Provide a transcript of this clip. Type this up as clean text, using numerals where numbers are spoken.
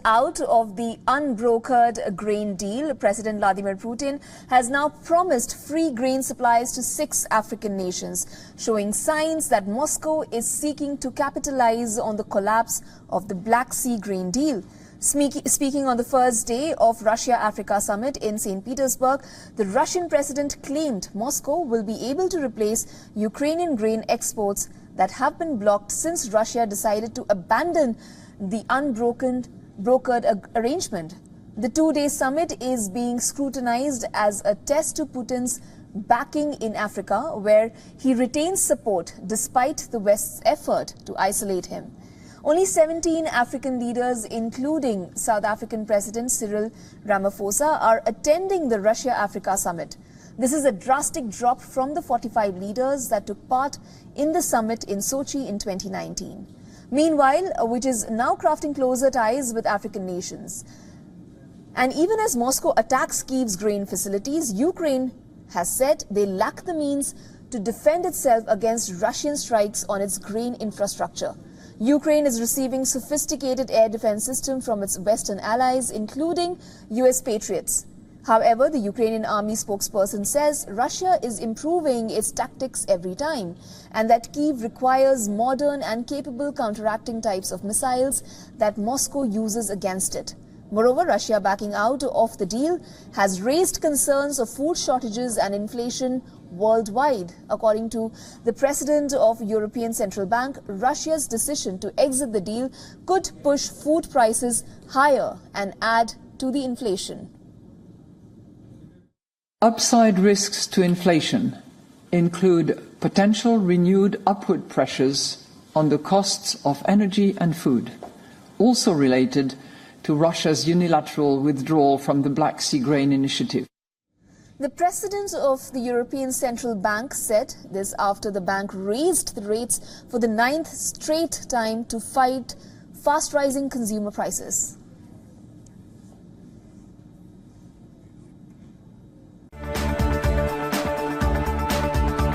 out of the unbrokered grain deal, President Vladimir Putin has now promised free grain supplies to 6 African nations, showing signs that Moscow is seeking to capitalize on the collapse of the Black Sea grain deal. Speaking on the first day of Russia-Africa summit in St. Petersburg, the Russian president claimed Moscow will be able to replace Ukrainian grain exports that have been blocked since Russia decided to abandon the brokered arrangement. The 2-day summit is being scrutinized as a test to Putin's backing in Africa, where he retains support despite the West's effort to isolate him. Only 17 African leaders, including South African President Cyril Ramaphosa, are attending the Russia-Africa summit. This is a drastic drop from the 45 leaders that took part in the summit in Sochi in 2019. Meanwhile, which is now crafting closer ties with African nations. And even as Moscow attacks Kyiv's grain facilities, Ukraine has said they lack the means to defend itself against Russian strikes on its grain infrastructure. Ukraine is receiving sophisticated air defense systems from its Western allies, including US Patriots. However, the Ukrainian army spokesperson says Russia is improving its tactics every time and that Kyiv requires modern and capable counteracting types of missiles that Moscow uses against it. Moreover, Russia backing out of the deal has raised concerns of food shortages and inflation worldwide. According to the president of European Central Bank, Russia's decision to exit the deal could push food prices higher and add to the inflation. Upside risks to inflation include potential renewed upward pressures on the costs of energy and food, also related to Russia's unilateral withdrawal from the Black Sea Grain Initiative. The president of the European Central Bank said this after the bank raised the rates for the 9th straight time to fight fast-rising consumer prices.